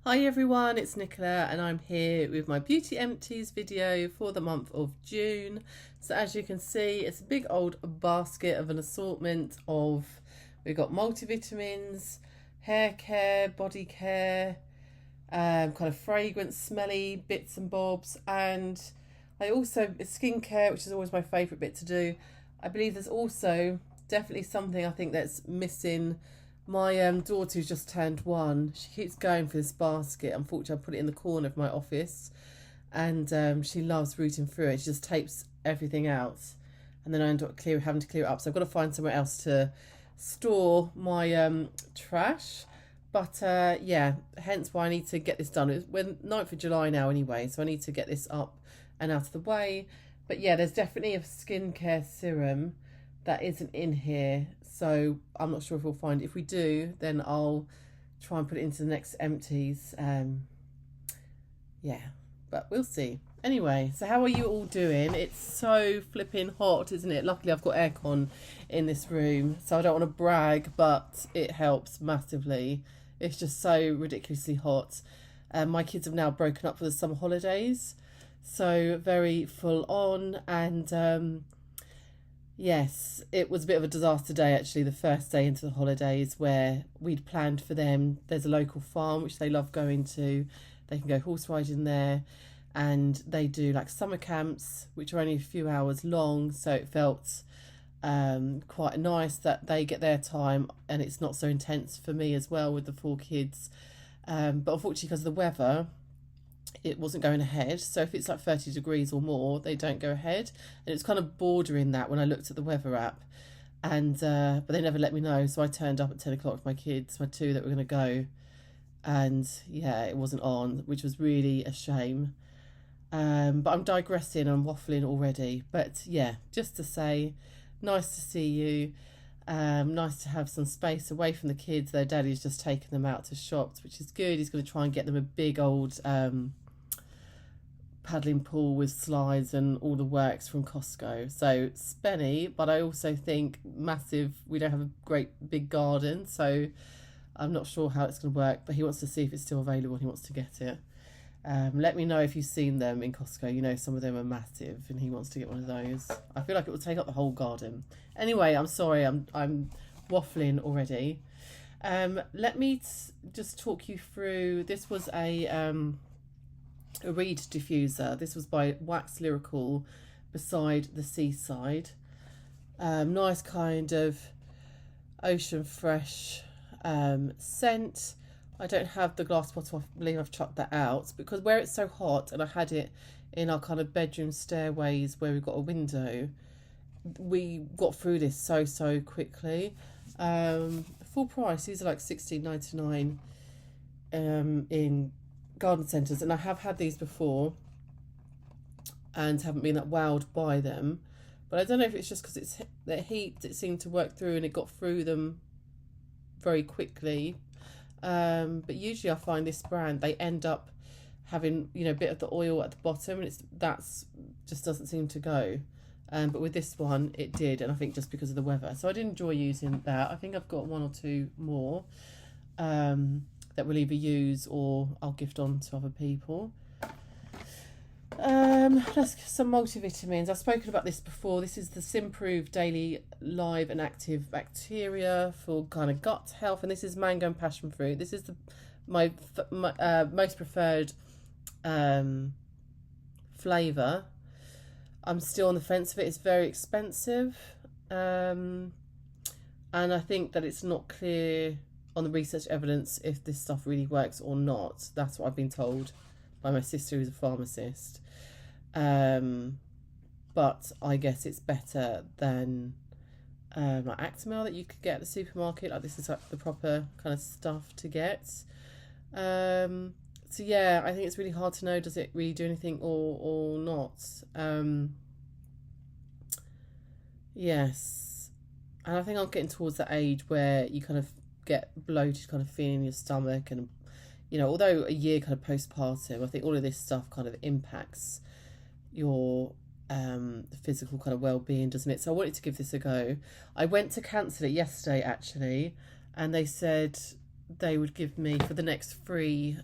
Hi everyone, it's Nicola and I'm here with my Beauty Empties video for the month of June. So as you can see, it's a big old basket of an assortment of, we've got multivitamins, hair care, body care, kind of fragrance, smelly bits and bobs, and I also, skincare, which is always my favourite bit to do. I believe there's also definitely something I think that's missing. My daughter, who's just turned 1, she keeps going for this basket. Unfortunately, I put it in the corner of my office, and she loves rooting through it. She just tapes everything out, and then I end up having to clear it up. So I've got to find somewhere else to store my trash. But yeah, hence why I need to get this done. We're 9th of July now anyway, so I need to get this up and out of the way. But yeah, there's definitely a skincare serum that isn't in here, so I'm not sure if we'll find it. If we do, then I'll try and put it into the next empties. Yeah, but we'll see. Anyway, so how are you all doing? It's so flipping hot, isn't it? Luckily I've got aircon in this room, so I don't want to brag, but it helps massively. It's just so ridiculously hot. My kids have now broken up for the summer holidays, so very full on. And yes, it was a bit of a disaster day actually, the first day into the holidays, where we'd planned for them. There's a local farm which they love going to. They can go horse riding there, and they do like summer camps which are only a few hours long, so it felt quite nice that they get their time and it's not so intense for me as well with the 4 kids. But unfortunately, because of the weather, it wasn't going ahead. So if it's like 30 degrees or more, they don't go ahead. And it's kind of bordering that when I looked at the weather app. And but they never let me know, so I turned up at 10 o'clock with my kids, my 2 that were going to go, and yeah, it wasn't on, which was really a shame. But I'm digressing, I'm waffling already. But yeah, just to say, nice to see you. Nice to have some space away from the kids. Their daddy's just taken them out to shops, which is good. He's going to try and get them a big old paddling pool with slides and all the works from Costco. So spenny, but I also think massive. We don't have a great big garden, so I'm not sure how it's going to work, but he wants to see if it's still available and he wants to get it. Let me know if you've seen them in Costco. You know, some of them are massive and he wants to get one of those. I feel like it will take up the whole garden. Anyway, I'm sorry, I'm waffling already. Let me just talk you through. This was a reed diffuser. This was by Wax Lyrical, Beside the Seaside. Nice kind of ocean fresh scent. I don't have the glass bottle, I believe I've chucked that out, because where it's so hot and I had it in our kind of bedroom stairways where we've got a window, we got through this so quickly. Full price, these are like $16.99 in garden centres, and I have had these before and haven't been that wowed by them, but I don't know if it's just because it's the heat, it seemed to work through and it got through them very quickly. But usually I find this brand, they end up having, you know, a bit of the oil at the bottom, and that's just doesn't seem to go. But with this one it did, and I think just because of the weather. So I did enjoy using that. I think I've got 1 or 2 more that we'll either use or I'll gift on to other people. Some multivitamins. I've spoken about this before. This is the Simprove Daily Live and Active Bacteria for kind of gut health, and this is mango and passion fruit. This is my most preferred flavour. I'm still on the fence of it. It's very expensive, and I think that it's not clear on the research evidence if this stuff really works or not. That's what I've been told by my sister, who's a pharmacist. But I guess it's better than like Actimel that you could get at the supermarket. Like, this is like the proper kind of stuff to get. So yeah, I think it's really hard to know, does it really do anything or not. Yes, and I think I'm getting towards that age where you kind of get bloated kind of feeling in your stomach, and you know, although a year kind of postpartum, I think all of this stuff kind of impacts your physical kind of well-being, doesn't it? So I wanted to give this a go. I went to cancel it yesterday actually, and they said they would give me, for the next 3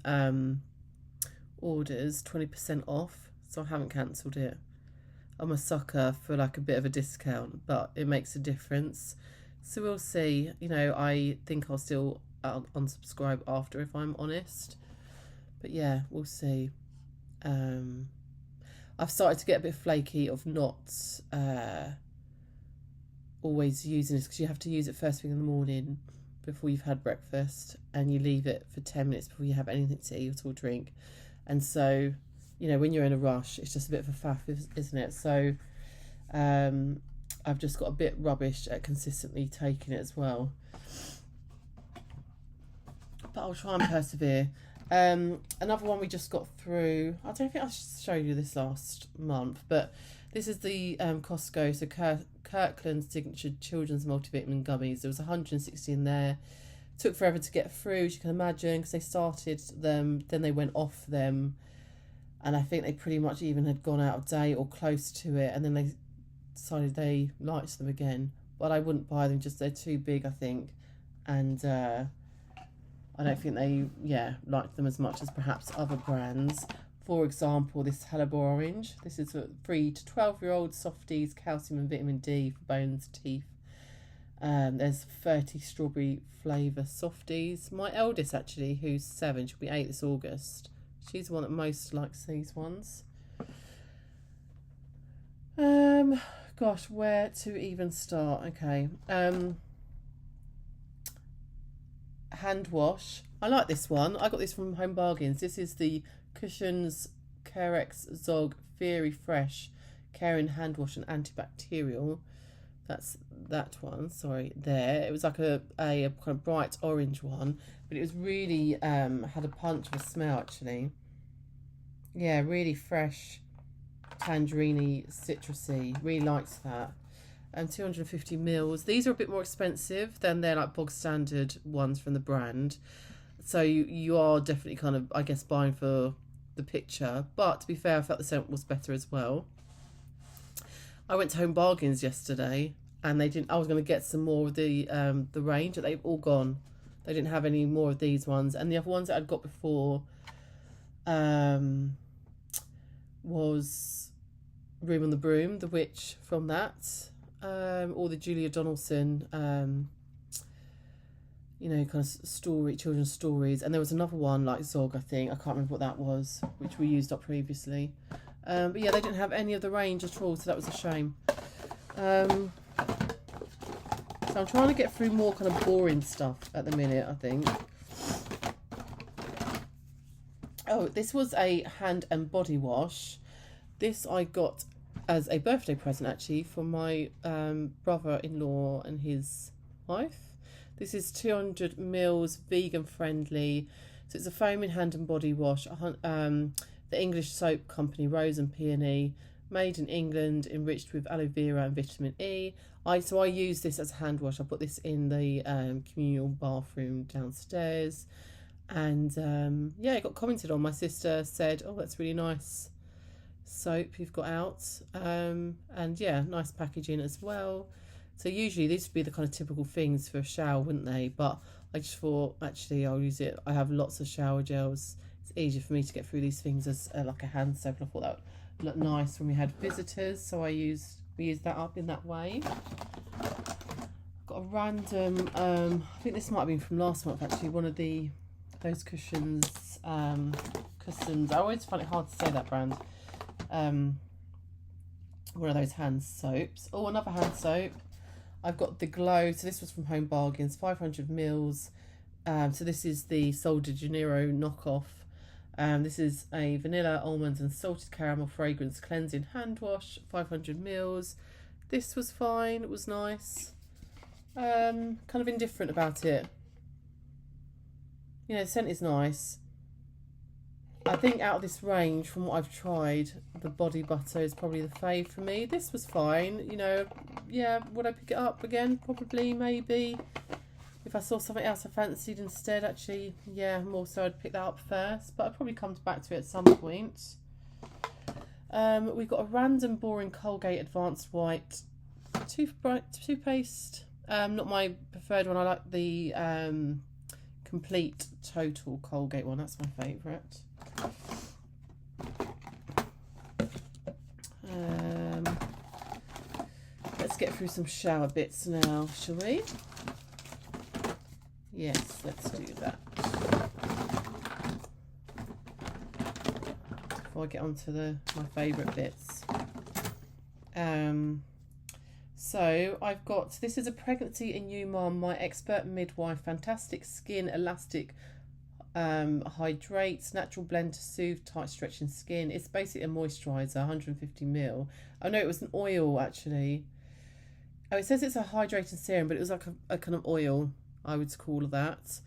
orders, 20% off. So I haven't cancelled it. I'm a sucker for like a bit of a discount, but it makes a difference. So we'll see. You know, I think I'll still unsubscribe after, if I'm honest. But yeah, we'll see. I've started to get a bit flaky of not always using this, because you have to use it first thing in the morning before you've had breakfast, and you leave it for 10 minutes before you have anything to eat or drink. And so, you know, when you're in a rush, it's just a bit of a faff, isn't it? So I've just got a bit rubbish at consistently taking it as well. But I'll try and persevere. Another one we just got through, I don't think I showed you this last month, but this is the Costco, so Kirkland Signature Children's Multivitamin Gummies. There was 160 in there. Took forever to get through, as you can imagine, because they started them, then they went off them, and I think they pretty much even had gone out of date or close to it, and then they decided they liked them again. But I wouldn't buy them, just they're too big, I think, and I don't think they, liked them as much as perhaps other brands. For example, this Haribo Orange. This is for 3 to 12-year-old softies, calcium and vitamin D for bones, teeth. There's 30 strawberry flavour softies. My eldest, actually, who's 7, she'll be 8 this August. She's the one that most likes these ones. Gosh, where to even start? Okay. Hand wash. I like this one. I got this from Home Bargains. This is the Cushions Carex Zog Fairy Fresh Caring Hand Wash and Antibacterial. That's that one. Sorry, there. It was like a kind of bright orange one, but it was really had a punch of a smell, actually. Yeah, really fresh, tangerine-y, citrusy. Really liked that. 250 mils. These are a bit more expensive than their like bog standard ones from the brand. So you are definitely kind of, I guess, buying for the picture. But to be fair, I felt the scent was better as well. I went to Home Bargains yesterday, and they didn't. I was going to get some more of the range, but they've all gone. They didn't have any more of these ones, and the other ones that I'd got before was Room on the Broom, the witch from that. Or the Julia Donaldson, kind of children's stories. And there was another one like Zog, I think. I can't remember what that was, which we used up previously. But yeah, they didn't have any of the range at all, so that was a shame. So I'm trying to get through more kind of boring stuff at the minute, I think. Oh, this was a hand and body wash. This I got as a birthday present, actually, from my brother-in-law and his wife. This is 200 mils, vegan friendly. So it's a foaming hand and body wash. The English soap company Rose and Peony, made in England, enriched with aloe vera and vitamin E. So I use this as a hand wash. I put this in the communal bathroom downstairs, and it got commented on. My sister said, "Oh, that's really nice soap you've got out," and yeah, nice packaging as well. So usually these would be the kind of typical things for a shower, wouldn't they? But I just thought, actually, I'll use it. I have lots of shower gels. It's easier for me to get through these things as like a hand soap, and I thought that would look nice when we had visitors, so we used that up in that way. Got a random I think this might have been from last month, actually, one of those cushions. I always find it hard to say that brand. One of those hand soaps. Oh, another hand soap. I've got the Glow. So this was from Home Bargains, 500 mils. So this is the Sol de Janeiro knockoff. This is a vanilla, almonds and salted caramel fragrance cleansing hand wash, 500 mils. This was fine. It was nice. Kind of indifferent about it. The scent is nice. I think out of this range, from what I've tried, the body butter is probably the fave for me. This was fine, yeah, would I pick it up again? Probably, maybe. If I saw something else I fancied instead, actually, yeah, more so I'd pick that up first. But I'd probably come back to it at some point. We've got a random boring Colgate Advanced White toothpaste. Not my preferred one. I like the Complete Total Colgate one. That's my favourite. Let's get through some shower bits now, shall we? Yes, let's do that. Before I get on to my favourite bits. So I've got, this is a pregnancy and new mum, my expert midwife, fantastic skin, elastic, hydrates, natural blend to soothe, tight stretching skin. It's basically a moisturiser, 150ml. Oh no, it was an oil actually. Oh, it says it's a hydrating serum, but it was like a kind of oil, I would call that.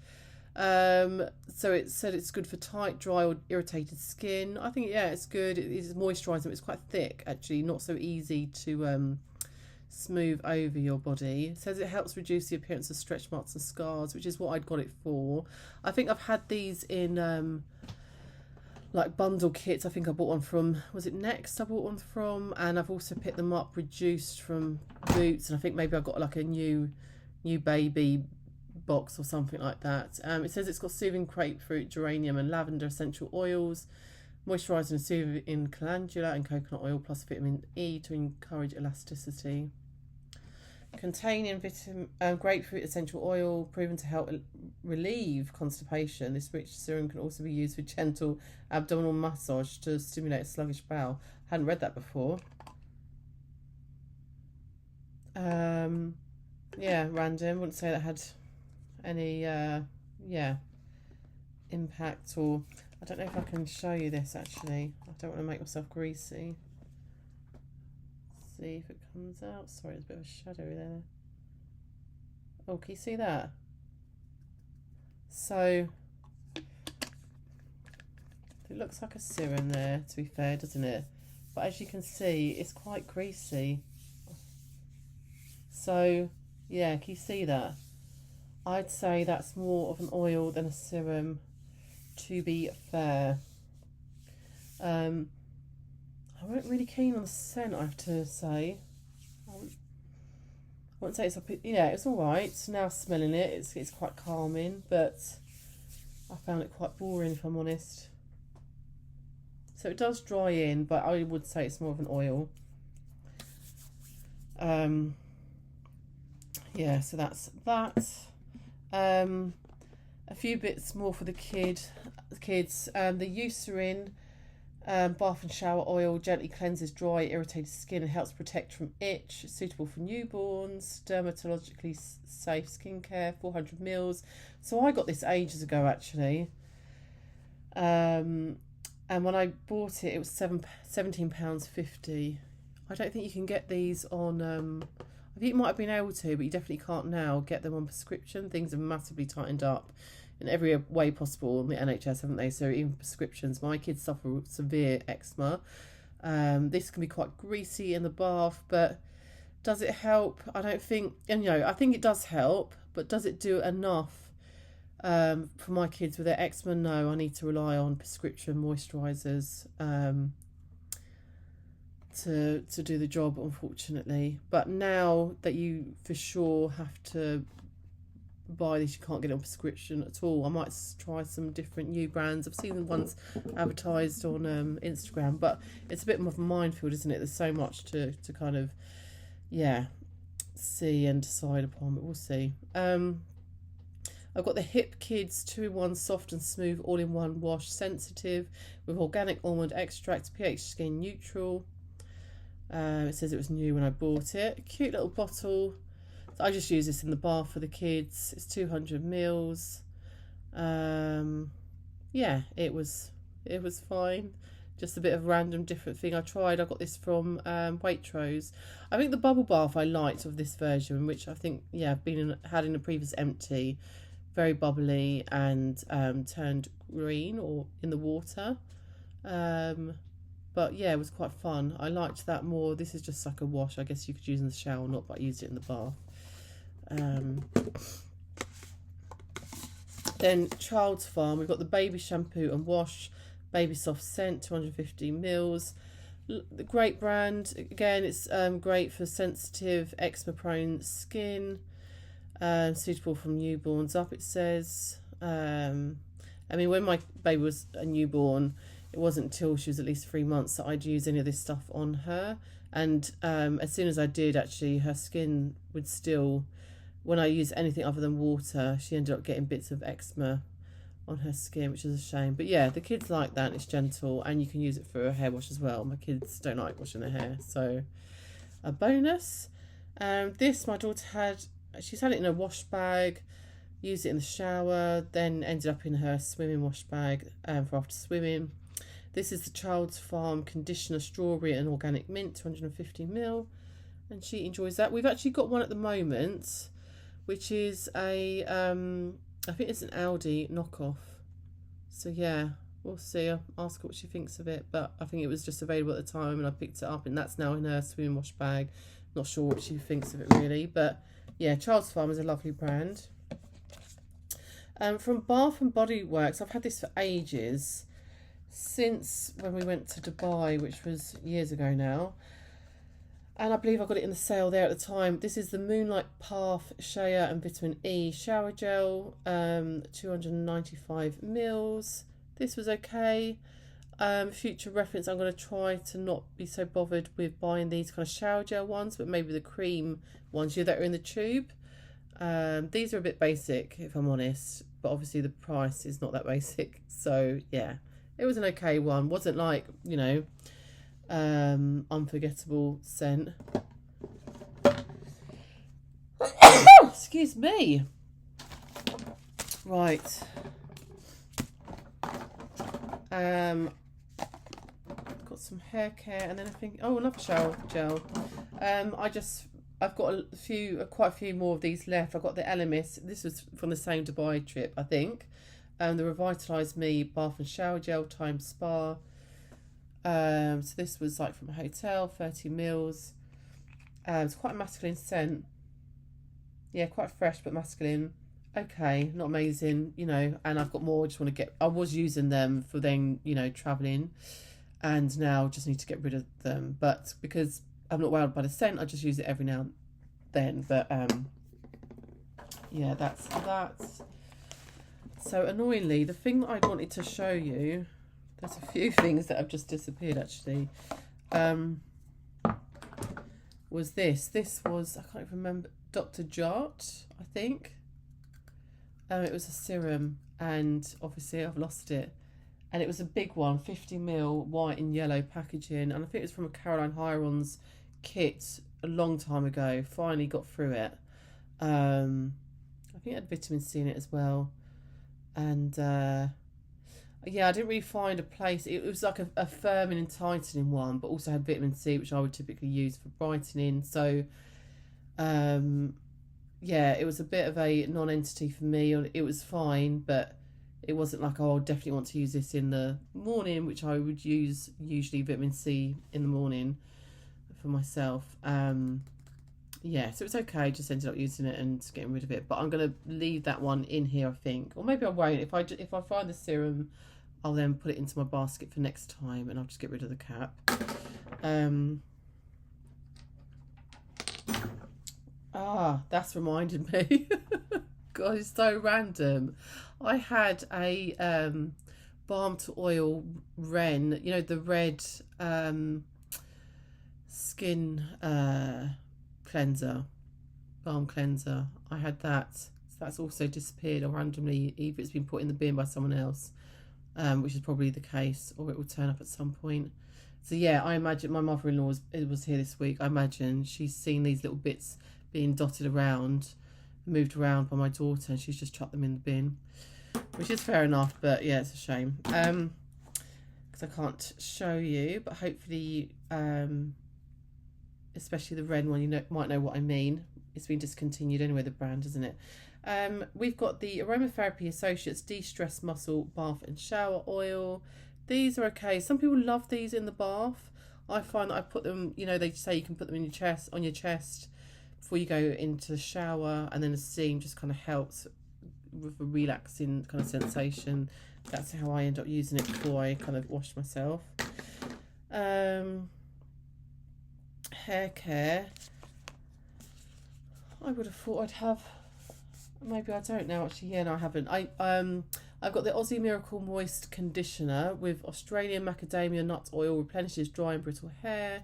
So it said it's good for tight, dry or irritated skin. I think, yeah, it's good. It is moisturising, but it's quite thick actually, not so easy to smooth over your body. It says it helps reduce the appearance of stretch marks and scars, which is what I'd got it for. I think I've had these in like bundle kits. I think I bought one from, was it Next I bought one from, and I've also picked them up reduced from Boots, and I think maybe I got like a new baby box or something like that. It says it's got soothing grapefruit, geranium and lavender essential oils, moisturising and soothing calendula and coconut oil, plus vitamin E to encourage elasticity. Containing grapefruit essential oil, proven to help relieve constipation. This rich serum can also be used for gentle abdominal massage to stimulate a sluggish bowel. I hadn't read that before. Yeah, random. Wouldn't say that had any impact, or I don't know if I can show you this actually. I don't want to make myself greasy. See if it comes out. Sorry, there's a bit of a shadow there. Oh, can you see that? So it looks like a serum there, to be fair, doesn't it? But as you can see, it's quite greasy. So yeah, can you see that? I'd say that's more of an oil than a serum, to be fair. I wasn't really keen on the scent, I have to say. I wouldn't say it's it's alright. Now smelling it, it's quite calming, but I found it quite boring, if I'm honest. So it does dry in, but I would say it's more of an oil. Yeah, so that's that. A few bits more for the kids. The Eucerin bath and shower oil gently cleanses dry, irritated skin and helps protect from itch. Suitable for newborns. Dermatologically safe skincare, 400ml. So I got this ages ago actually. And when I bought it, it was £17.50. I don't think you can get these on. I think you might have been able to, but you definitely can't now get them on prescription. Things have massively tightened up in every way possible in the NHS, haven't they? So even prescriptions. My kids suffer with severe eczema. This can be quite greasy in the bath, but does it help? I don't think, and I think it does help, but does it do enough for my kids with their eczema? No, I need to rely on prescription moisturisers to do the job, unfortunately. But now that you for sure have to buy this, you can't get it on prescription at all. I might try some different new brands. I've seen the ones advertised on Instagram, but it's a bit more of a minefield, isn't it? There's so much to kind of see and decide upon, but we'll see. I've got the Hip Kids 2-in-1 soft and smooth all-in-one wash, sensitive with organic almond extract, pH skin neutral. It says it was new when I bought it. Cute little bottle. So I just use this in the bath for the kids. It's 200ml. Yeah, it was fine. Just a bit of random different thing I tried. I got this from Waitrose. I think the bubble bath I liked of this version, which I think I've had in a previous empty. Very bubbly and turned green or in the water. But yeah, it was quite fun. I liked that more. This is just like a wash. I guess you could use in the shower or not, but I used it in the bath. Then Child's Farm, we've got the baby shampoo and wash, baby soft scent, 250ml. The great brand. Again, it's great for sensitive, eczema prone skin. Suitable from newborns up, it says. I mean, when my baby was a newborn, it wasn't until she was at least 3 months that I'd use any of this stuff on her. And as soon as I did, actually, her skin would still, when I used anything other than water, she ended up getting bits of eczema on her skin, which is a shame. But yeah, the kids like that. It's gentle, and you can use it for a hair wash as well. My kids don't like washing their hair, so a bonus. This my daughter had. She's had it in a wash bag, used it in the shower, then ended up in her swimming wash bag for after swimming. This is the Child's Farm Conditioner Strawberry and Organic Mint, 250ml, and she enjoys that. We've actually got one at the moment, which is a I think it's an Aldi knockoff. So yeah, we'll see. I'll ask her what she thinks of it, but I think it was just available at the time and I picked it up, and that's now in her swimming wash bag. Not sure what she thinks of it really, but yeah, Child's Farm is a lovely brand. From Bath and Body Works, I've had this for ages, since when we went to Dubai, which was years ago now. And I believe I got it in the sale there at the time. This is the Moonlight Path Shea and Vitamin E Shower Gel, 295ml. This was okay. Future reference, I'm going to try to not be so bothered with buying these kind of shower gel ones, but maybe the cream ones that are in the tube. These are a bit basic, if I'm honest, but obviously the price is not that basic. So yeah, it was an okay one. Wasn't like, you know, unforgettable scent. Excuse me. Right. Got some hair care, and then I think, oh, another shower gel. I've got quite a few more of these left. I've got the Elemis. This was from the same Dubai trip, I think. The Revitalize Me Bath and Shower Gel Time Spa. So this was like from a hotel, 30ml. It's quite a masculine scent. Yeah, quite fresh but masculine. Okay, not amazing, you know. And I've got more. I was using them for then, you know, traveling, and now just need to get rid of them. But because I'm not wowed by the scent, I just use it every now and then. But yeah, that's that. So annoyingly, the thing that I wanted to show you, there's a few things that have just disappeared actually. Was this? This was, I can't even remember, Dr. Jart, I think. It was a serum, and obviously I've lost it. And it was a big one, 50ml, white and yellow packaging, and I think it was from a Caroline Hirons kit a long time ago. Finally got through it. I think it had vitamin C in it as well. And yeah, I didn't really find a place. It was like a firming and tightening one, but also had vitamin C, which I would typically use for brightening. So yeah, it was a bit of a non-entity for me. It was fine, but it wasn't like, oh, I definitely want to use this in the morning, which I would use usually vitamin C in the morning for myself. Yeah, so it's okay. Just ended up using it and getting rid of it. But I'm gonna leave that one in here, I think, or maybe I won't. If I find the serum, I'll then put it into my basket for next time, and I'll just get rid of the cap. That's reminded me. God, it's so random. I had a balm to oil Ren, you know, the red skin cleanser, balm cleanser. I had that. So that's also disappeared, or randomly, either it's been put in the bin by someone else, which is probably the case, or it will turn up at some point. So yeah, I imagine my mother-in-law was here this week. I imagine she's seen these little bits being dotted around, moved around by my daughter, and she's just chucked them in the bin, which is fair enough. But yeah, it's a shame because I can't show you, but hopefully especially the Ren one, might know what I mean. It's been discontinued anyway, the brand, isn't it? We've got the Aromatherapy Associates De-Stress Muscle Bath and Shower Oil. These are okay. Some people love these in the bath. I find that I put them, you know, they say you can put them in your chest, on your chest, before you go into the shower, and then the steam just kind of helps with a relaxing kind of sensation. That's how I end up using it before I kind of wash myself. Hair care. I would have thought I'd have Maybe I don't now. Actually, yeah, no, I haven't. I've got the Aussie Miracle Moist Conditioner with Australian macadamia nut oil, replenishes dry and brittle hair.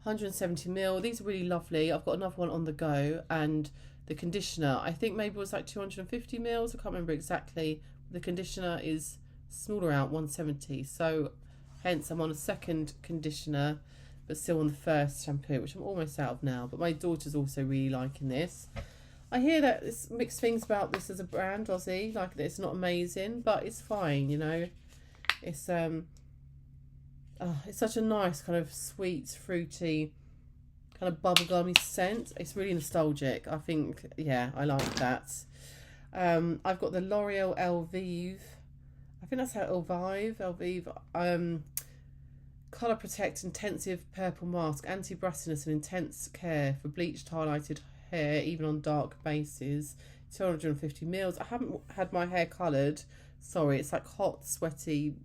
170 ml. These are really lovely. I've got another one on the go, and the conditioner I think maybe was like 250 mils. I can't remember exactly. The conditioner is smaller out, 170. So hence I'm on a second conditioner, but still on the first shampoo, which I'm almost out of now. But my daughter's also really liking this. I hear that it's mixed things about this as a brand, Aussie. Like it's not amazing, but it's fine, you know. It's it's such a nice kind of sweet, fruity, kind of bubblegummy scent. It's really nostalgic. I think, yeah, I like that. I've got the L'Oreal Elvive. I think that's how Elvive. Colour Protect Intensive Purple Mask, Anti-Brassiness and Intense Care for Bleached Highlighted Hair, even on dark bases. 250 mils. I haven't had my hair coloured. Sorry, it's like hot, sweaty,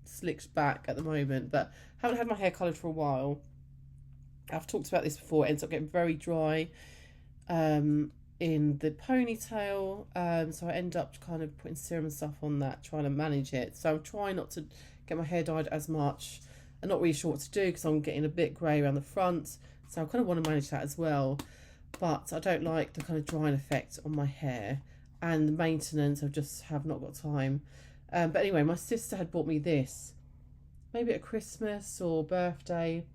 slicked back at the moment, but haven't had my hair coloured for a while. I've talked about this before. It ends up getting very dry in the ponytail, so I end up kind of putting serum and stuff on that, trying to manage it. So I'm trying not to get my hair dyed as much. I'm not really sure what to do because I'm getting a bit grey around the front, so I kind of want to manage that as well. But I don't like the kind of drying effect on my hair, and the maintenance I just have not got time. But anyway, my sister had bought me this, maybe at Christmas or birthday.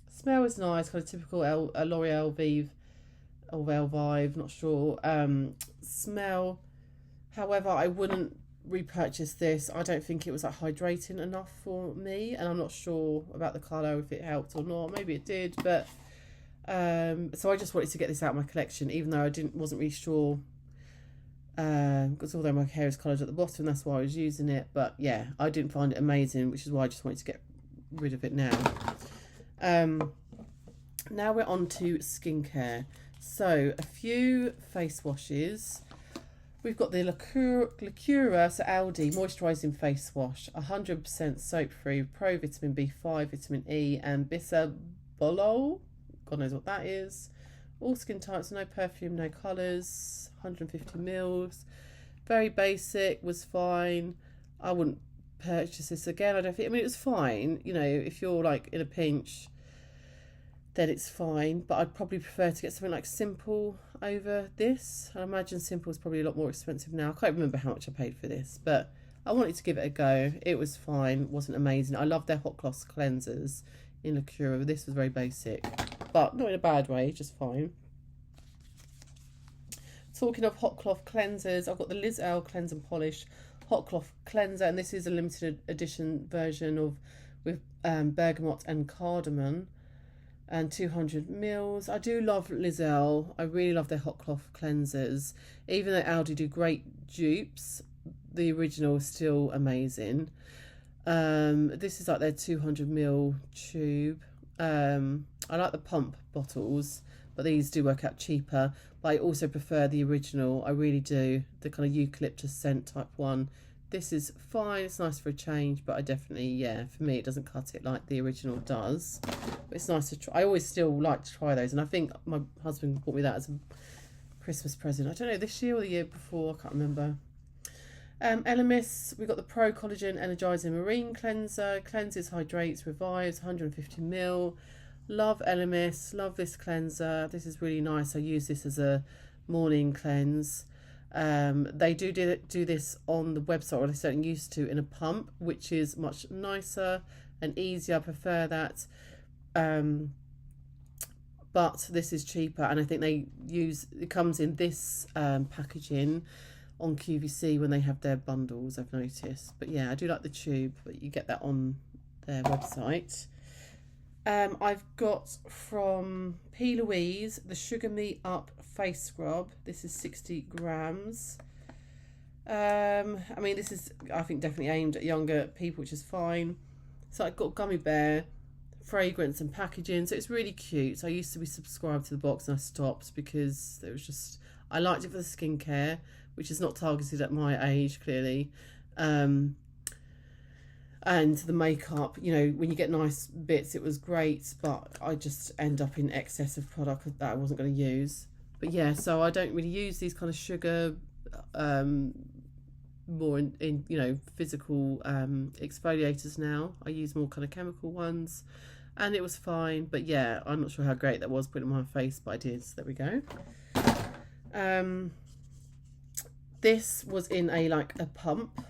Smell is nice, kind of typical L'Oreal Vive or Elvive, not sure. Smell, however, I wouldn't repurchase this. I don't think it was like hydrating enough for me, and I'm not sure about the colour, if it helped or not. Maybe it did, but so I just wanted to get this out of my collection, even though I wasn't really sure. Because although my hair is coloured at the bottom, that's why I was using it. But yeah, I didn't find it amazing, which is why I just wanted to get rid of it now. Now we're on to skincare. So a few face washes. We've got the Lacura, so Aldi moisturising face wash, 100% soap free, pro vitamin B5, vitamin E, and bisabolol. God knows what that is. All skin types, no perfume, no colours. 150 mils. Very basic, was fine. I wouldn't purchase this again. I don't think. I mean, it was fine. You know, if you're like in a pinch, then it's fine. But I'd probably prefer to get something like Simple over this. I imagine Simple is probably a lot more expensive now. I can't remember how much I paid for this, but I wanted to give it a go. It was fine. Wasn't amazing. I love their hot gloss cleansers in Lacura. This was very basic, but not in a bad way. Just fine. Talking of hot cloth cleansers, I've got the Liz Earle Cleanse and Polish hot cloth cleanser, and this is a limited edition version with bergamot and cardamom, and 200 mils. I do love Liz Earle. I really love their hot cloth cleansers. Even though Aldi do great dupes, the original is still amazing. This is like their 200 ml tube. I like the pump bottles, but these do work out cheaper. But I also prefer the original. I really do. The kind of eucalyptus scent type one. This is fine. It's nice for a change, but I definitely, yeah, for me, it doesn't cut it like the original does. But it's nice to try. I always still like to try those, and I think my husband bought me that as a Christmas present. I don't know, this year or the year before. I can't remember. Elemis, we've got the Pro Collagen Energizing Marine Cleanser. Cleanses, hydrates, revives, 150 ml. Love Elemis, love this cleanser. This is really nice. I use this as a morning cleanse. They do this on the website, or they certainly used to, in a pump, which is much nicer and easier. I prefer that. But this is cheaper, and I think it comes in this packaging on QVC when they have their bundles, I've noticed. But yeah, I do like the tube, but you get that on their website. I've got from P. Louise the Sugar Me Up Face Scrub. This is 60 grams. I mean, this is, I think, definitely aimed at younger people, which is fine. So I've got gummy bear, fragrance and packaging. So it's really cute. So I used to be subscribed to the box and I stopped because it was just, I liked it for the skincare, which is not targeted at my age, clearly. And the makeup, you know, when you get nice bits, it was great, but I just end up in excess of product that I wasn't going to use. But yeah, so I don't really use these kind of sugar, more in you know, physical exfoliators now. I use more kind of chemical ones, and it was fine. But yeah, I'm not sure how great that was putting it on my face, but I did. So there we go. This was in a pump,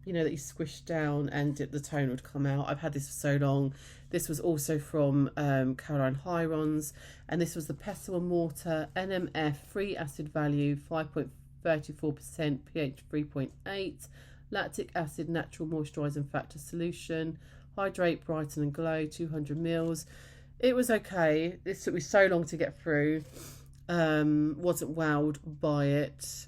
you know, that you squish down and the tone would come out. I've had this for so long. This was also from Caroline Hyron's, and this was the Pestle and Mortar NMF free acid value 5.34%, pH 3.8, lactic acid natural moisturising factor solution, hydrate, brighten and glow, 200 mils. It was okay. This took me so long to get through. Wasn't wowed by it.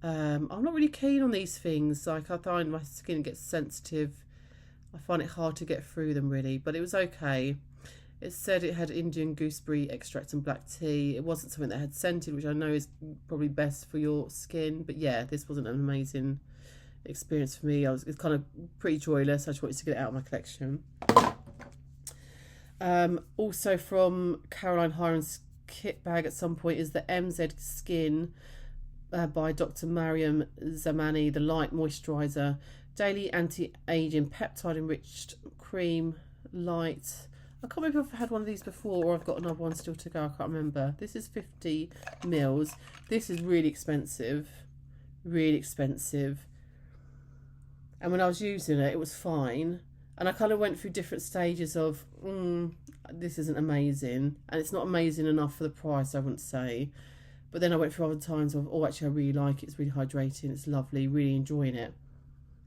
I'm not really keen on these things. Like, I find my skin gets sensitive. I find it hard to get through them really, but it was okay. It said it had Indian gooseberry extract and black tea. It wasn't something that had scented, which I know is probably best for your skin. But yeah, this wasn't an amazing experience for me. It's kind of pretty joyless. I just wanted to get it out of my collection. Also from Caroline Hyron's kit bag at some point is the MZ Skin by Dr. Mariam Zamani, the Light Moisturiser, Daily Anti-Aging Peptide Enriched Cream Light. I can't remember if I've had one of these before or I've got another one still to go. I can't remember. This is 50 mils. This is really expensive. Really expensive. And when I was using it, it was fine. And I kind of went through different stages of, this isn't amazing. And it's not amazing enough for the price, I wouldn't say. But then I went through other times of, oh, actually, I really like it. It's really hydrating. It's lovely. Really enjoying it.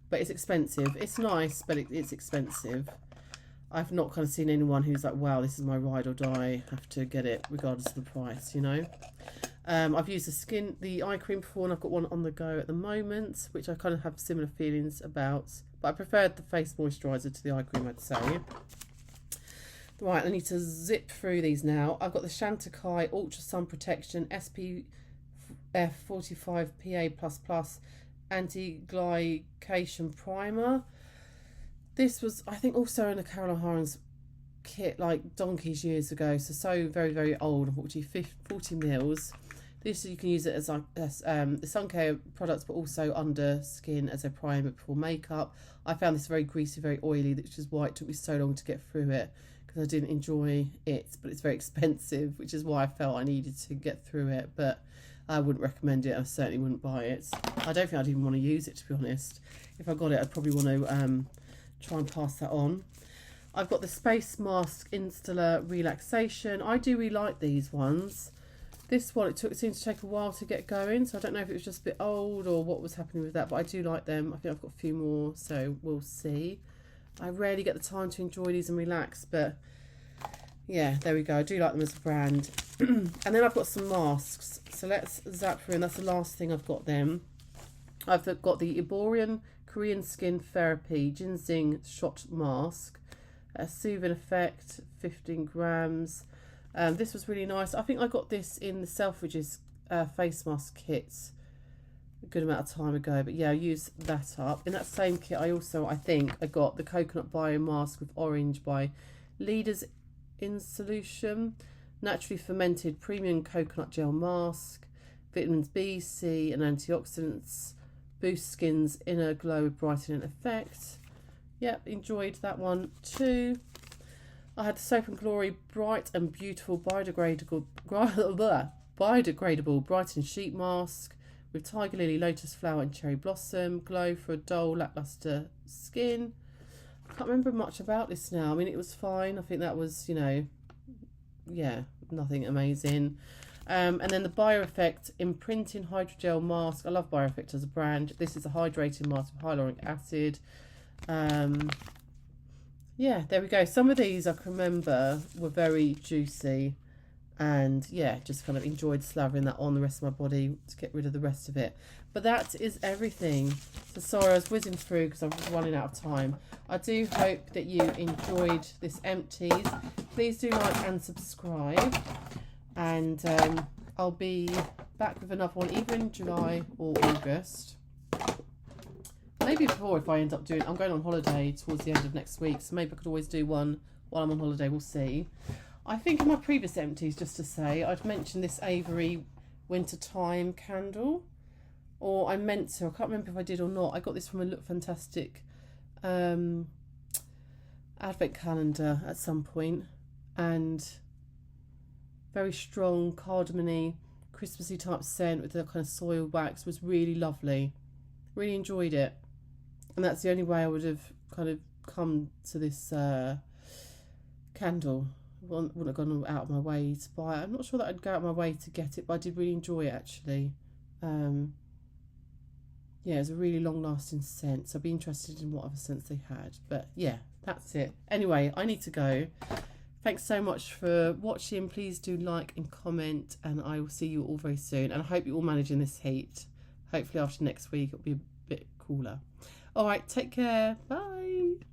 But it's expensive. It's nice, but it's expensive. I've not kind of seen anyone who's like, wow, this is my ride or die. Have to get it regardless of the price, you know. I've used the eye cream before, and I've got one on the go at the moment, which I kind of have similar feelings about. But I preferred the face moisturiser to the eye cream, I'd say. Right, I need to zip through these now. I've got the Chantecaille Ultra Sun Protection SPF 45 PA++ Anti-Glycation Primer. This was, I think, also in a Caroline Hyron's kit like donkeys years ago. So very, very old, unfortunately, 40 mils. This, you can use it as the sun care products, but also under skin as a primer before makeup. I found this very greasy, very oily, which is why it took me so long to get through it, because I didn't enjoy it, but it's very expensive, which is why I felt I needed to get through it. But I wouldn't recommend it. I certainly wouldn't buy it. I don't think I'd even want to use it, to be honest. If I got it, I'd probably want to try and pass that on. I've got the Space Mask Insular Relaxation. I do really like these ones. This one, it seemed to take a while to get going, so I don't know if it was just a bit old or what was happening with that, but I do like them. I think I've got a few more, so we'll see. I rarely get the time to enjoy these and relax, but yeah, there we go. I do like them as a brand. And then I've got some masks, so let's zap through, and that's the last thing I've got then. I've got the Iborian Korean Skin Therapy Ginseng Shot Mask, a soothing effect, 15 grams. This was really nice. I think I got this in the Selfridges face mask kits a good amount of time ago, but yeah, I used that up. In that same kit, I think I got the Coconut Bio Mask with Orange by Leaders in Solution, naturally fermented premium coconut gel mask, vitamins B, C and antioxidants, boost skin's inner glow with brightening effect. Yep, enjoyed that one too. I had the Soap and Glory Bright and Beautiful biodegradable brightening sheet mask with Tiger Lily, Lotus Flower and Cherry Blossom. Glow for a dull, lackluster skin. I can't remember much about this now. I mean, it was fine. I think that was, you know, yeah, nothing amazing. And then the BioEffect Imprinting Hydrogel Mask. I love BioEffect as a brand. This is a hydrating mask with hyaluronic acid. Yeah, there we go. Some of these I can remember were very juicy, and yeah, just kind of enjoyed slathering that on the rest of my body to get rid of the rest of it. But that is everything. So sorry I was whizzing through because I was running out of time. I do hope that you enjoyed this Empties. Please do like and subscribe, and I'll be back with another one either in July or August. Maybe before, if I end up doing, I'm going on holiday towards the end of next week, so maybe I could always do one while I'm on holiday, we'll see. I think in my previous Empties, just to say, I'd mentioned this Avery wintertime candle, or I meant to. I can't remember if I did or not. I got this from a Look Fantastic advent calendar at some point, and very strong cardamom-y, Christmassy type scent with the kind of soil wax was really lovely. Really enjoyed it, and that's the only way I would have kind of come to this candle. Wouldn't have gone out of my way to buy it. I'm not sure that I'd go out of my way to get it, but I did really enjoy it actually. Yeah, it's a really long-lasting scent, so I'd be interested in what other scents they had. But yeah, that's it. Anyway, I need to go. Thanks so much for watching. Please do like and comment, and I will see you all very soon. And I hope you're all managing this heat. Hopefully after next week it'll be a bit cooler. All right, take care. Bye.